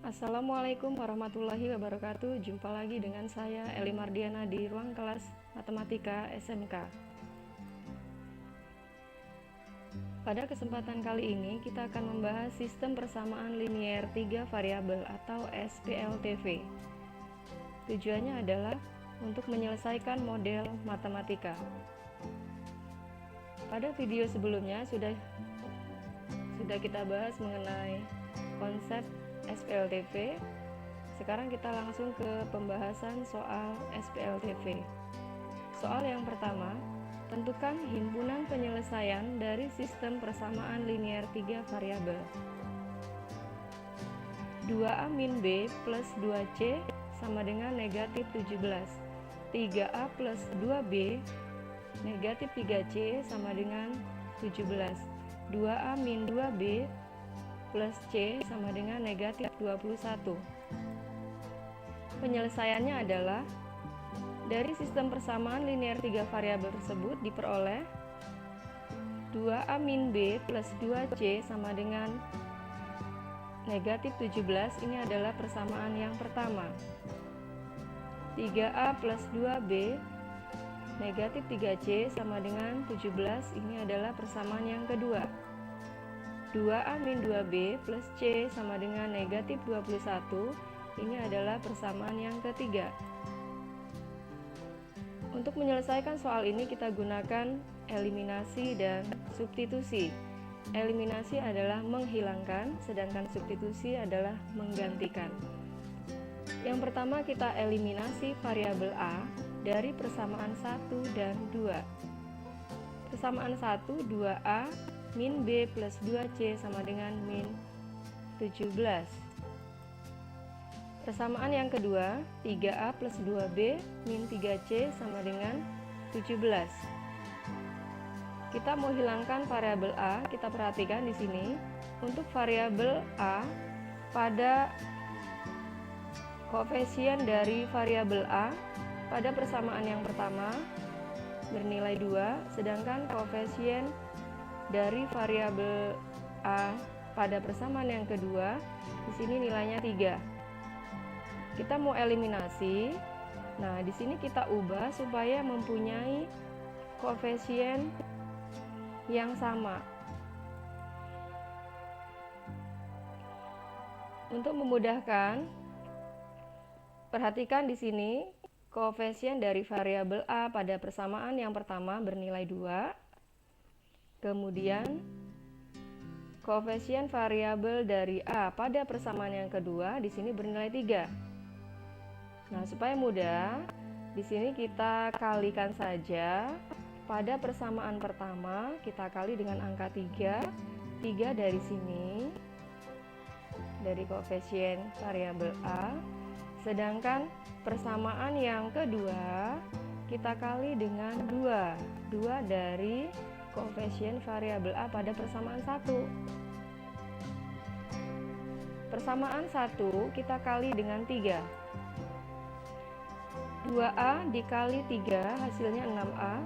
Assalamualaikum warahmatullahi wabarakatuh. Jumpa lagi dengan saya Eli Mardiana di ruang kelas Matematika SMK. Pada kesempatan kali ini kita akan membahas sistem persamaan linier 3 variabel atau SPLTV. Tujuannya adalah untuk menyelesaikan model matematika. Pada video sebelumnya sudah kita bahas mengenai konsep SPLTV. Sekarang kita langsung ke pembahasan soal SPLTV. Soal yang pertama, tentukan himpunan penyelesaian dari sistem persamaan linier 3 variabel. 2A min B plus 2C sama dengan negatif 17. 3A plus 2B negatif 3C sama dengan 17. 2A min 2B plus C sama dengan negatif 21. Penyelesaiannya adalah dari sistem persamaan linier 3 variabel tersebut diperoleh 2A min B plus 2C sama dengan negatif 17. Ini adalah persamaan yang pertama. 3A plus 2B negatif 3C sama dengan 17. Ini adalah persamaan yang kedua. 2A min 2B plus C sama dengan negatif 21. Ini adalah persamaan yang ketiga. Untuk menyelesaikan soal ini kita gunakan eliminasi dan substitusi. Eliminasi adalah menghilangkan, sedangkan substitusi adalah menggantikan. Yang pertama kita eliminasi variabel A dari persamaan 1 dan 2. Persamaan 1, 2A min B plus 2C sama dengan min 17. Persamaan yang kedua, 3A plus 2B min 3C sama dengan 17. Kita mau hilangkan variabel A, kita perhatikan di sini. Untuk variabel A, pada koefisien dari variabel A pada persamaan yang pertama bernilai 2, sedangkan koefisien dari variabel A pada persamaan yang kedua di sini nilainya 3. Kita mau eliminasi. Nah, di sini kita ubah supaya mempunyai koefisien yang sama. Untuk memudahkan, perhatikan di sini koefisien dari variabel A pada persamaan yang pertama bernilai 2. Kemudian koefisien variabel dari A pada persamaan yang kedua di sini bernilai 3. Nah, supaya mudah, di sini kita kalikan saja. Pada persamaan pertama kita kali dengan angka 3. 3 dari sini dari koefisien variabel A. Sedangkan persamaan yang kedua kita kali dengan 2. 2 dari koefisien variabel A pada persamaan 1. Persamaan 1 kita kali dengan 3. 2A dikali 3 hasilnya 6A.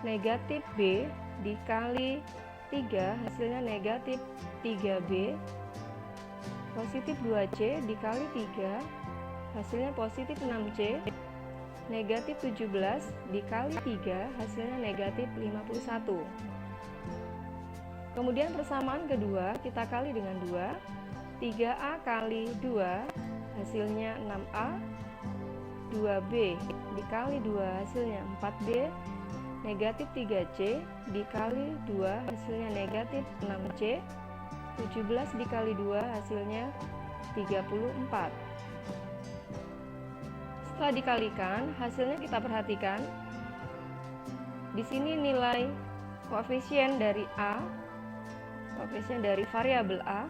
Negatif B dikali 3 hasilnya negatif 3B. Positif 2C dikali 3 hasilnya positif 6C. Negatif 17 dikali 3 hasilnya negatif 51. Kemudian persamaan kedua kita kali dengan 2. 3A kali 2 hasilnya 6A. 2B dikali 2 hasilnya 4B. Negatif 3C dikali 2 hasilnya negatif 6C. 17 dikali 2 hasilnya 34. Setelah dikalikan, hasilnya kita perhatikan. Di sini nilai koefisien dari A, koefisien dari variabel A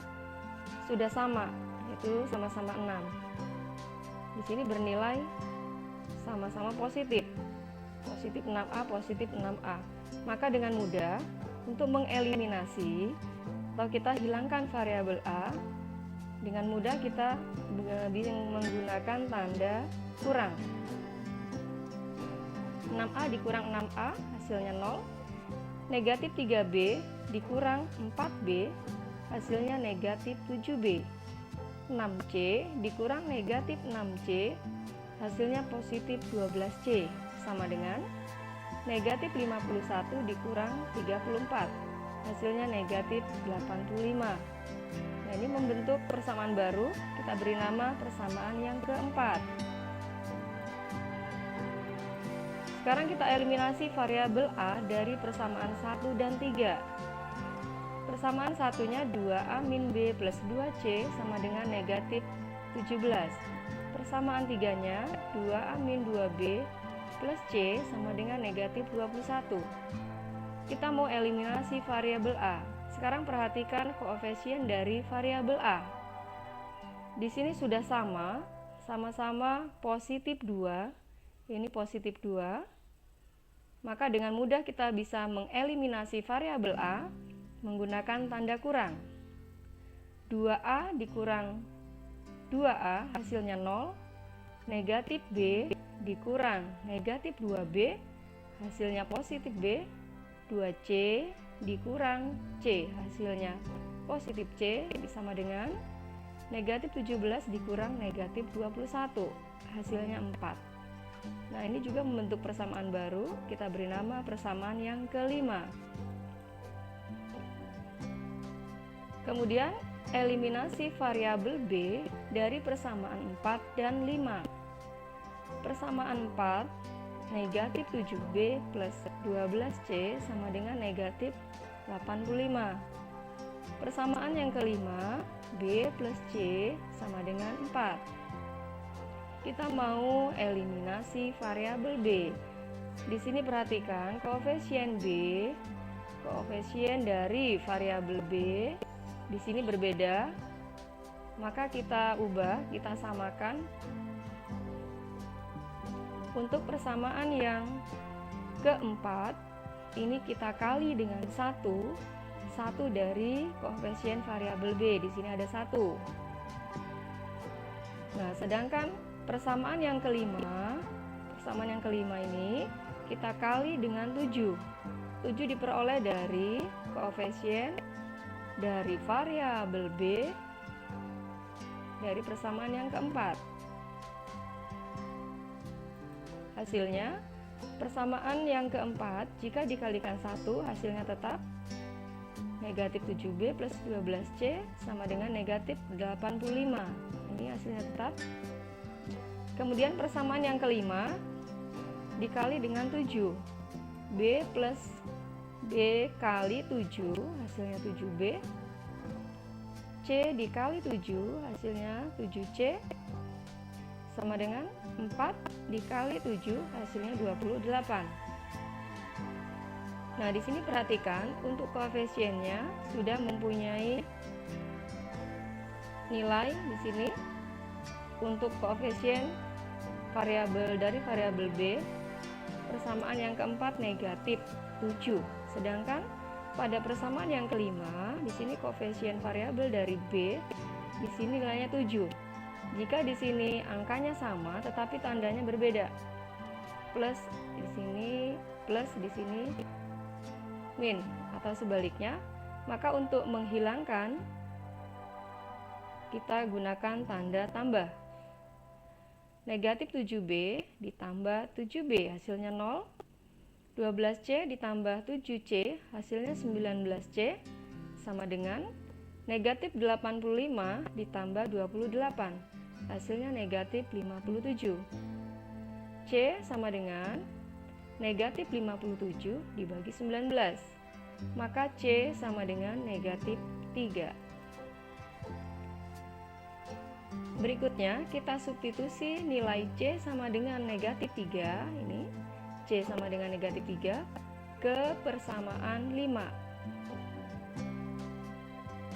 sudah sama, yaitu sama-sama 6. Di sini bernilai sama-sama positif. Positif 6A, positif 6A. Maka dengan mudah untuk mengeliminasi atau kita hilangkan variabel A, dengan mudah kita menggunakan tanda kurang. 6A dikurang 6A hasilnya 0. Negatif 3B dikurang 4B hasilnya negatif 7B. 6C dikurang negatif 6C, hasilnya positif 12C, sama dengan negatif 51 dikurang 34, hasilnya negatif 85. Nah, ini membentuk persamaan baru, kita beri nama persamaan yang keempat. Sekarang kita eliminasi variabel A dari persamaan 1 dan 3. Persamaan satunya 2A min B plus 2C sama dengan negatif 17. Persamaan tiganya 2A min 2B plus C sama dengan negatif 21. Kita mau eliminasi variabel A. Sekarang perhatikan koefisien dari variabel A. Di sini sudah sama-sama positif 2. Ini positif 2. Maka dengan mudah kita bisa mengeliminasi variabel A menggunakan tanda kurang. 2A dikurang 2A hasilnya 0. Negatif B dikurang negatif 2B hasilnya positif B. 2C dikurang C hasilnya positif C sama dengan negatif 17 dikurang negatif 21 hasilnya 4. Nah, ini juga membentuk persamaan baru, kita beri nama persamaan yang kelima. Kemudian eliminasi variabel B dari persamaan 4 dan 5. Persamaan 4, negatif 7B plus 12C sama dengan negatif 85. Persamaan yang kelima, B plus C sama dengan 4. Kita mau eliminasi variabel B. Di sini perhatikan koefisien B, koefisien dari variabel B di sini berbeda. Maka kita ubah, kita samakan. Untuk persamaan yang keempat, ini kita kali dengan 1 dari koefisien variabel B. Di sini ada 1. Nah, sedangkan persamaan yang kelima ini kita kali dengan 7. 7 diperoleh dari koefisien dari variabel B dari persamaan yang keempat. Hasilnya, persamaan yang keempat jika dikalikan 1 hasilnya tetap negatif 7B plus 12C sama dengan negatif 85. Ini hasilnya tetap. Kemudian persamaan yang kelima dikali dengan 7. B plus B kali 7 hasilnya 7B. C dikali 7 hasilnya 7C sama dengan 4 dikali 7 hasilnya 28. Nah, di sini perhatikan untuk koefisiennya sudah mempunyai nilai di sini. Untuk koefisien variabel dari variabel B, persamaan yang keempat negatif 7. Sedangkan pada persamaan yang kelima, di sini koefisien variabel dari B, di sini nilainya 7. Jika di sini angkanya sama tetapi tandanya berbeda, plus di sini plus di sini min atau sebaliknya, maka untuk menghilangkan kita gunakan tanda tambah. Negatif 7B ditambah 7B hasilnya 0. 12C ditambah 7C hasilnya 19C sama dengan negatif 85 ditambah 28 hasilnya negatif 57. C sama dengan negatif 57 dibagi 19, maka C sama dengan negatif 3. Berikutnya kita substitusi nilai C sama dengan negatif 3, ini C sama dengan negatif 3 ke persamaan 5.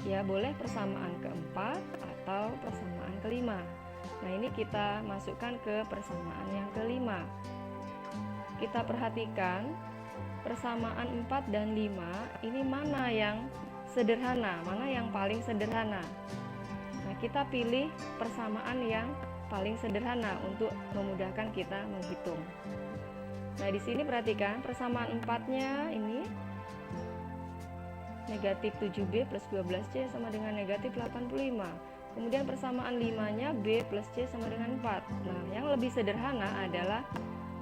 Ya, boleh persamaan keempat atau persamaan kelima. Nah, ini kita masukkan ke persamaan yang kelima. Kita perhatikan persamaan 4 dan 5 ini mana yang sederhana, mana yang paling sederhana. Nah, kita pilih persamaan yang paling sederhana untuk memudahkan kita menghitung. Nah, di sini perhatikan persamaan 4-nya ini negatif 7B plus 12C sama dengan negatif 85. Kemudian persamaan 5-nya B plus C sama dengan 4. Nah, yang lebih sederhana adalah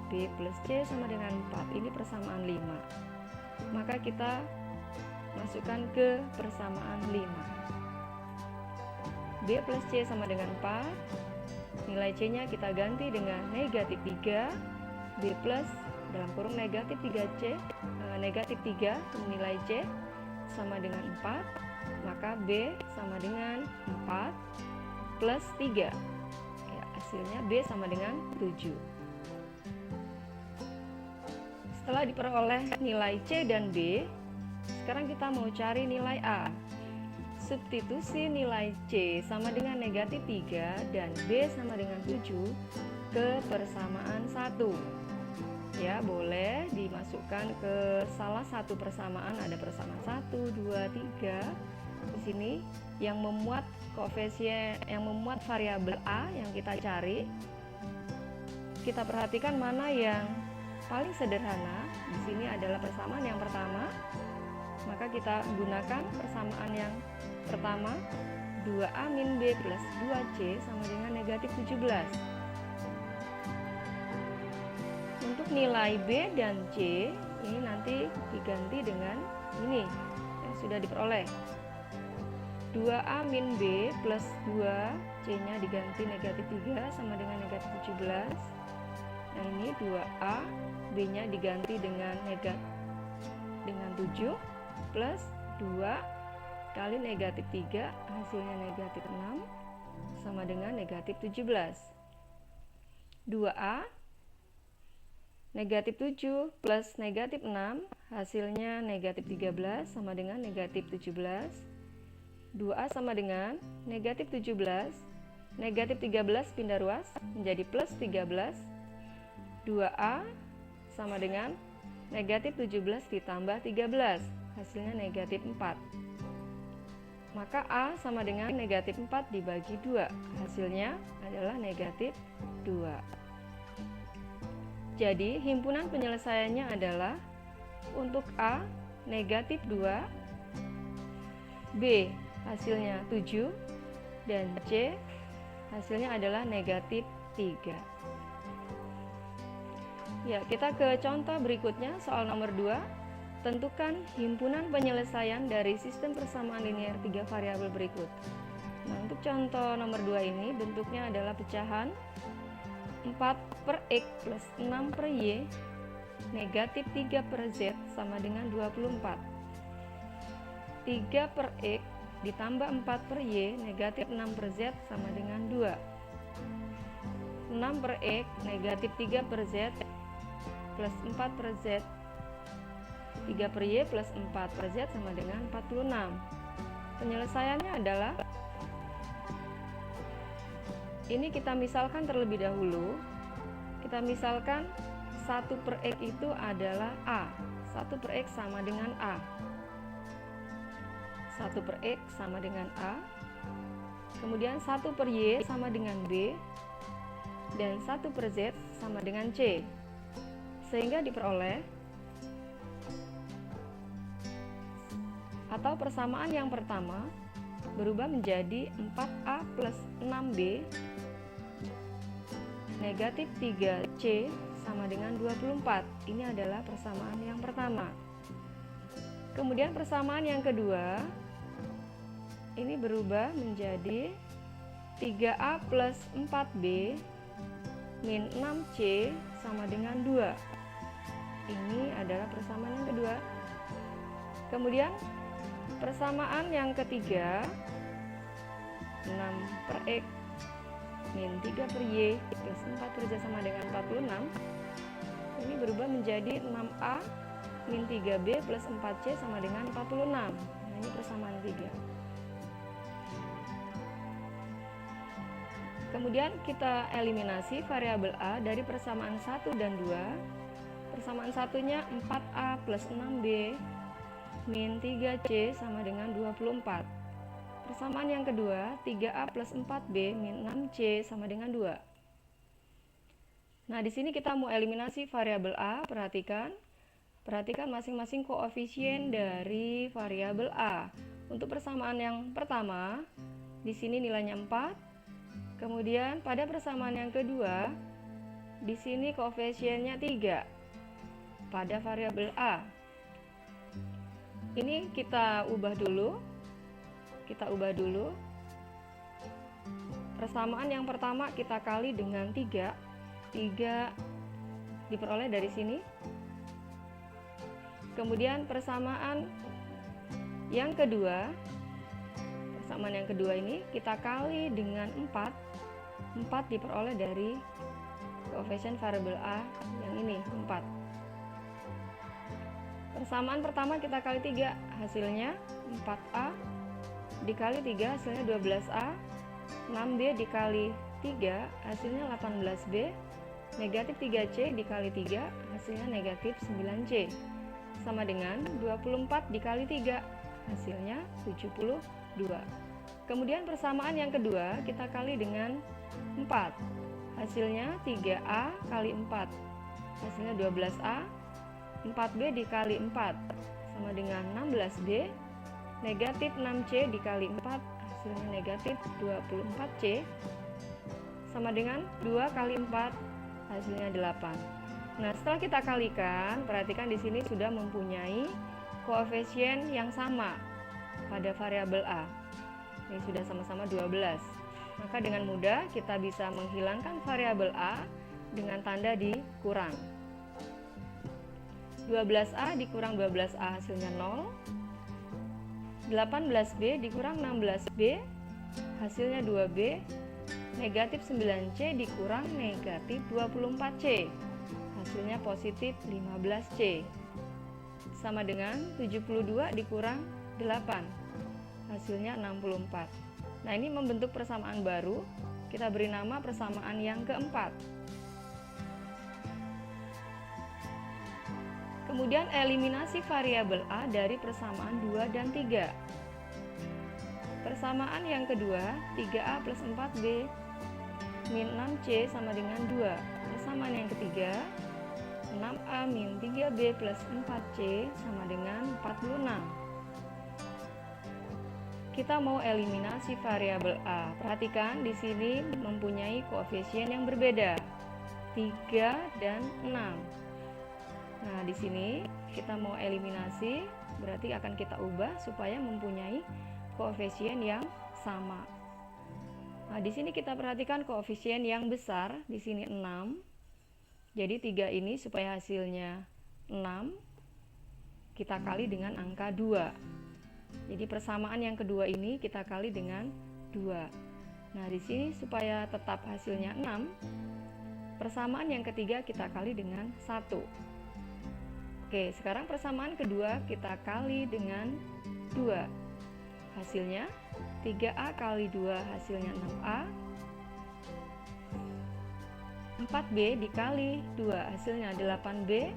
B plus C sama dengan 4. Ini persamaan 5. Maka kita masukkan ke persamaan 5. B plus C sama dengan 4. Nilai C-nya kita ganti dengan negatif 3. B plus dalam kurung negatif 3C, negatif 3 nilai C sama dengan 4, maka B sama dengan 4 plus 3. Ya, hasilnya B sama dengan 7. Setelah diperoleh nilai C dan B, sekarang kita mau cari nilai A. Substitusi nilai C sama dengan negatif 3 dan B sama dengan 7 ke persamaan 1. Ya, boleh dimasukkan ke salah satu persamaan. Ada persamaan 1, 2, 3. Di sini yang memuat koefisien, yang memuat variabel A yang kita cari. Kita perhatikan mana yang paling sederhana. Di sini adalah persamaan yang pertama. Maka kita gunakan persamaan yang pertama. 2A min B plus 2C sama dengan negatif 17. Untuk nilai B dan C ini nanti diganti dengan ini yang sudah diperoleh. 2A min B plus 2C-nya diganti negatif 3 sama dengan negatif 17. Nah, ini 2A, B-nya diganti dengan 7 plus 2 kali negatif 3, hasilnya negatif 6 sama dengan negatif 17. 2A negatif 7 plus negatif 6, hasilnya negatif 13 sama dengan negatif 17. 2A sama dengan negatif 17, negatif 13 pindah ruas menjadi plus 13. 2A sama dengan negatif 17 ditambah 13, hasilnya negatif 4. Maka A sama dengan negatif 4 dibagi 2, hasilnya adalah negatif 2. Jadi himpunan penyelesaiannya adalah untuk A negatif 2, B hasilnya 7, dan C hasilnya adalah negatif 3. Ya, kita ke contoh berikutnya, soal nomor 2. Tentukan himpunan penyelesaian dari sistem persamaan linear 3 variabel berikut. Nah, untuk contoh nomor 2 ini bentuknya adalah pecahan 4 per X plus 6 per Y negatif 3 per Z sama dengan 24. 3 per X ditambah 4 per Y negatif 6 per Z sama dengan 2. 6 per X negatif 3 per Z plus 4 per Z, 3 per Y plus 4 per Z sama dengan 46. Penyelesaiannya adalah, ini kita misalkan terlebih dahulu. Kita misalkan 1 per X itu adalah A. 1 per X sama dengan A. 1 per X sama dengan A. Kemudian 1 per Y sama dengan B. Dan 1 per Z sama dengan C. Sehingga diperoleh atau persamaan yang pertama berubah menjadi 4A plus 6B negatif 3C sama dengan 24. Ini adalah persamaan yang pertama. Kemudian persamaan yang kedua ini berubah menjadi 3A plus 4B min 6C sama dengan 2. Ini adalah persamaan yang kedua. Kemudian persamaan yang ketiga, 6 per X min 3 per Y plus 4 per Z sama dengan 46. Ini berubah menjadi 6A min 3B plus 4C sama dengan 46. Nah, ini persamaan 3. Kemudian kita eliminasi variabel A dari persamaan 1 dan 2. Persamaan satunya 4A plus 6B min 3C sama dengan 24. Persamaan yang kedua, 3A plus 4B min 6C sama dengan 2. Nah, di sini kita mau eliminasi variabel A. Perhatikan masing-masing koefisien dari variabel A. Untuk persamaan yang pertama, di sini nilainya 4. Kemudian pada persamaan yang kedua, di sini koefisiennya 3 pada variabel A. Ini kita ubah dulu. Persamaan yang pertama kita kali dengan 3. 3 diperoleh dari sini. Kemudian persamaan yang kedua ini kita kali dengan 4. 4 diperoleh dari koefisien variabel A yang ini, 4. Persamaan pertama kita kali 3, hasilnya 4A dikali 3 hasilnya 12A. 6B dikali 3 hasilnya 18B. Negatif 3C dikali 3 hasilnya negatif 9C. Sama dengan 24 dikali 3 hasilnya 72. Kemudian persamaan yang kedua kita kali dengan 4. Hasilnya 3A kali 4 hasilnya 12A. 4B dikali 4 sama dengan 16B. Negatif 6C dikali 4 hasilnya negatif 24C. Sama dengan 2 kali 4 hasilnya 8. Nah, setelah kita kalikan, perhatikan di sini sudah mempunyai koefisien yang sama pada variabel A. Ini sudah sama-sama 12. Maka dengan mudah kita bisa menghilangkan variabel A dengan tanda dikurang. 12A dikurang 12A hasilnya 0. 18B dikurang 16B hasilnya 2B. Negatif 9C dikurang negatif 24C hasilnya positif 15C. Sama dengan 72 dikurang 8 hasilnya 64. Nah, ini membentuk persamaan baru. Kita beri nama persamaan yang keempat. Kemudian eliminasi variabel A dari persamaan 2 dan 3. Persamaan yang kedua, 3A plus 4B min 6C sama dengan 2. Persamaan yang ketiga, 6A min 3B plus 4C sama dengan 46. Kita mau eliminasi variabel A. Perhatikan di sini mempunyai koefisien yang berbeda, 3 dan 6. Nah, di sini kita mau eliminasi, berarti akan kita ubah supaya mempunyai koefisien yang sama. Nah, di sini kita perhatikan koefisien yang besar, di sini 6. Jadi 3 ini supaya hasilnya 6, kita kali dengan angka 2. Jadi persamaan yang kedua ini kita kali dengan 2. Nah, di sini supaya tetap hasilnya 6, persamaan yang ketiga kita kali dengan 1. Oke, sekarang persamaan kedua kita kali dengan 2. Hasilnya 3A kali 2 hasilnya 6A. 4B dikali 2 hasilnya 8B.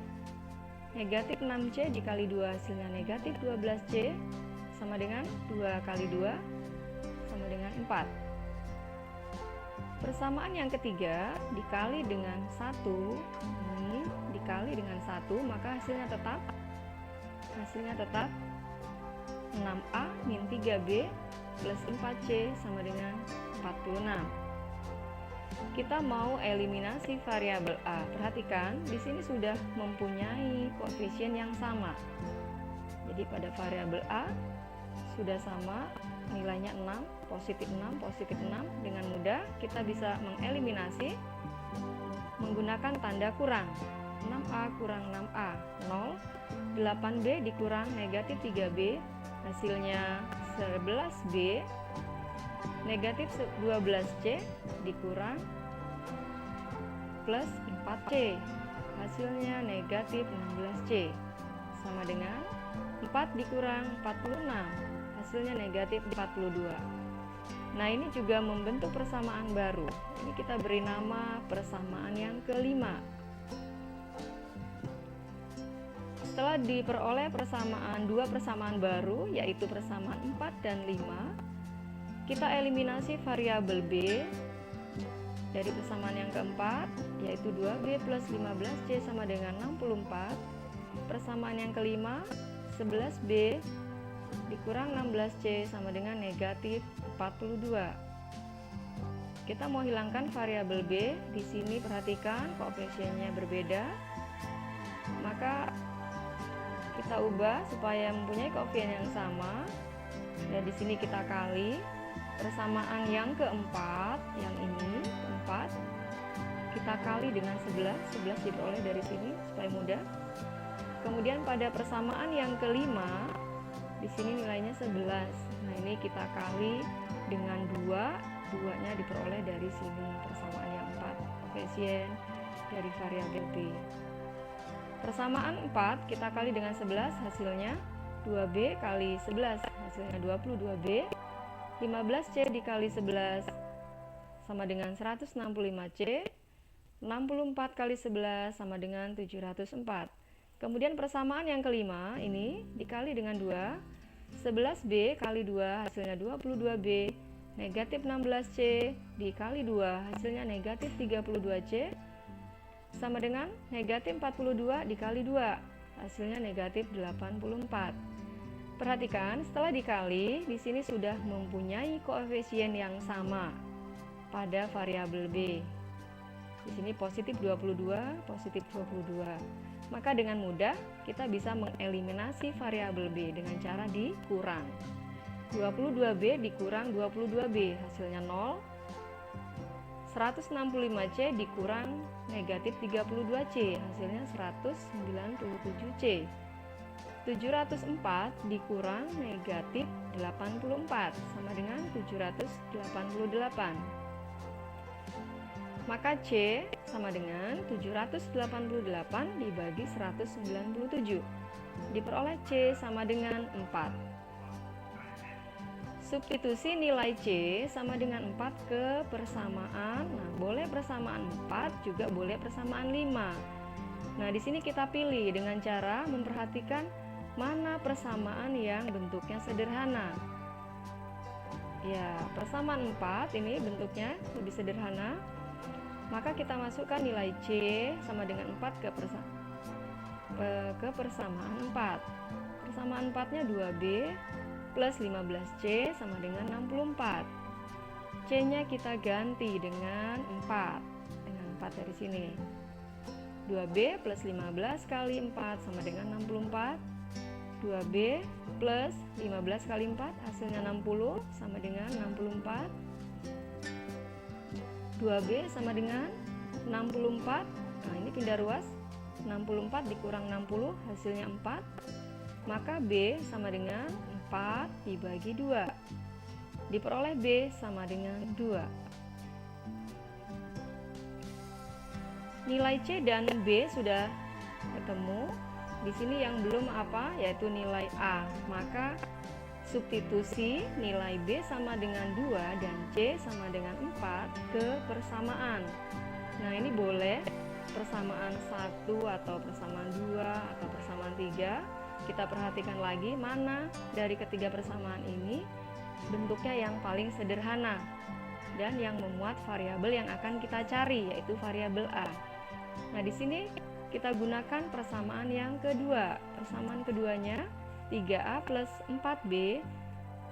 Negatif 6C dikali 2 hasilnya negatif 12C. Sama dengan 2 kali 2 sama dengan 4. Persamaan yang ketiga dikali dengan 1, ini dikali dengan 1, maka hasilnya tetap 6A min 3B plus 4C sama dengan 46. Kita mau eliminasi variabel A. Perhatikan, di sini sudah mempunyai koefisien yang sama. Jadi pada variabel A sudah sama, nilainya 6, positif 6, positif 6. Dengan mudah kita bisa mengeliminasi menggunakan tanda kurang. 6A kurang 6A, 0. 8B dikurang negatif 3B, hasilnya 11B. Negatif 12C dikurang plus 4C, hasilnya negatif 16C. Sama dengan 4 dikurang 46, hasilnya negatif 42. Nah, ini juga membentuk persamaan baru. Ini kita beri nama persamaan yang kelima. Setelah diperoleh dua persamaan baru, yaitu persamaan 4 dan 5, kita eliminasi variabel B dari persamaan yang keempat, yaitu 2B plus 15C sama dengan 64. Persamaan yang kelima, 11B dikurang 16C sama dengan negatif 42. Kita mau hilangkan variabel B, di sini perhatikan koefisiennya berbeda. Maka kita ubah supaya mempunyai koefisien yang sama. Dan di sini kita kali persamaan yang keempat, yang ini keempat, kita kali dengan 11 diperoleh dari sini supaya mudah. Kemudian pada persamaan yang kelima, di sini nilainya 11. Nah, ini kita kali dengan 2, 2-nya diperoleh dari sini, persamaan yang 4, koefisien dari variabel B. Persamaan 4 kita kali dengan 11, hasilnya 2B kali 11, hasilnya 22B. 15C dikali 11 sama dengan 165C. 64 kali 11 sama dengan 704. Kemudian persamaan yang kelima ini dikali dengan 2. 11B kali 2 hasilnya 22B. Negatif 16C dikali 2 hasilnya negatif 32C. Sama dengan negatif 42 dikali 2 hasilnya negatif 84. Perhatikan, setelah dikali di sini sudah mempunyai koefisien yang sama pada variabel B. Di sini positif 22, positif 22. Maka dengan mudah kita bisa mengeliminasi variabel B dengan cara dikurang. 22B dikurang 22B hasilnya 0. 165C dikurang negatif 32C hasilnya 197C. 704 dikurang negatif 84 sama dengan 788. Maka C sama dengan 788 dibagi 197. Diperoleh C sama dengan 4. Substitusi nilai C sama dengan 4 ke persamaan. Nah, boleh persamaan 4, juga boleh persamaan 5. Nah, di sini kita pilih dengan cara memperhatikan mana persamaan yang bentuknya sederhana. Ya, persamaan 4 ini bentuknya lebih sederhana. Maka kita masukkan nilai C sama dengan 4 ke persamaan 4. Persamaan 4-nya 2B plus 15C sama dengan 64. C-nya kita ganti dengan 4. Dengan 4 dari sini. 2B plus 15 kali 4 sama dengan 64. 2B plus 15 kali 4 hasilnya 60 sama dengan 64. 2B sama dengan 64. Nah, ini pindah ruas. 64 dikurang 60 hasilnya 4. Maka B sama dengan 4 dibagi 2. Diperoleh B sama dengan 2. Nilai C dan B sudah ketemu. Di sini yang belum apa, yaitu nilai A. Maka substitusi nilai B sama dengan 2 dan C sama dengan 4 ke persamaan. Nah, ini boleh persamaan 1 atau persamaan 2 atau persamaan 3. Kita perhatikan lagi mana dari ketiga persamaan ini bentuknya yang paling sederhana dan yang memuat variabel yang akan kita cari, yaitu variabel A. Nah, di sini kita gunakan persamaan yang kedua. Persamaan keduanya 3A plus 4B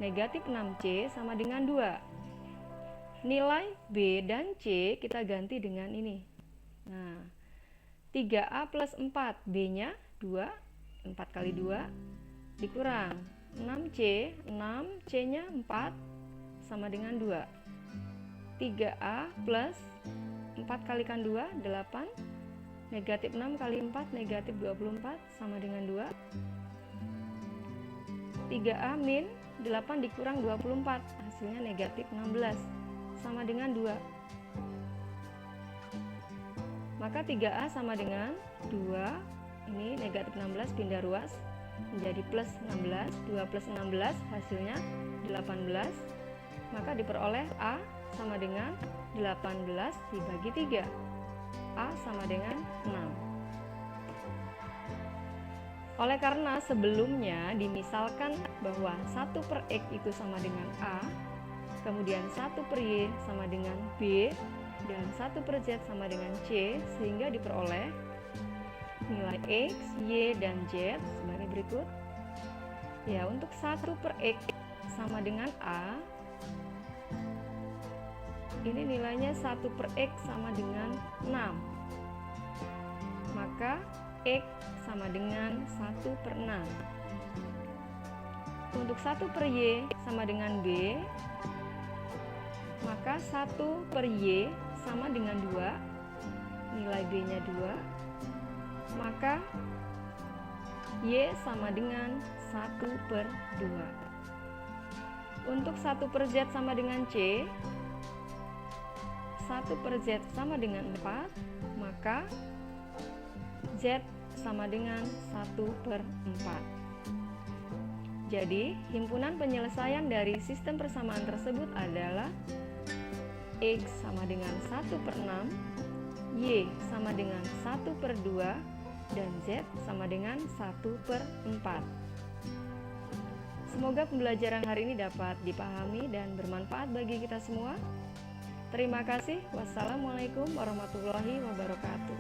negatif 6C sama dengan 2. Nilai B dan C kita ganti dengan ini. Nah, 3A plus 4, B-nya 2, 4 kali 2, dikurang 6C, 6, C-nya 4, sama dengan 2. 3A plus 4 kalikan 2, 8, negatif 6 kali 4, negatif 24, sama dengan 2. 3A min 8 dikurang 24, hasilnya negatif 16, sama dengan 2. Maka 3A sama dengan 2, ini negatif 16 pindah ruas menjadi plus 16, 2 plus 16 hasilnya 18. Maka diperoleh A sama dengan 18 dibagi 3. A sama dengan 6. Oleh karena sebelumnya dimisalkan bahwa 1/X itu sama dengan A, kemudian 1/Y sama dengan B, dan 1/Z sama dengan C, sehingga diperoleh nilai X, Y, dan Z sebagai berikut, Ya, untuk 1/X sama dengan A, ini nilainya 1/X sama dengan 6. Maka X sama dengan 1/6. Untuk 1/Y sama dengan B, maka 1/Y sama dengan 2, nilai B-nya 2, maka Y sama dengan 1/2. Untuk 1/Z sama dengan C, 1/Z sama dengan 4, maka Z sama dengan 1/4. Jadi, himpunan penyelesaian dari sistem persamaan tersebut adalah X sama dengan 1/6, Y sama dengan 1/2, dan Z sama dengan 1/4. Semoga pembelajaran hari ini dapat dipahami dan bermanfaat bagi kita semua. Terima kasih. Wassalamualaikum warahmatullahi wabarakatuh.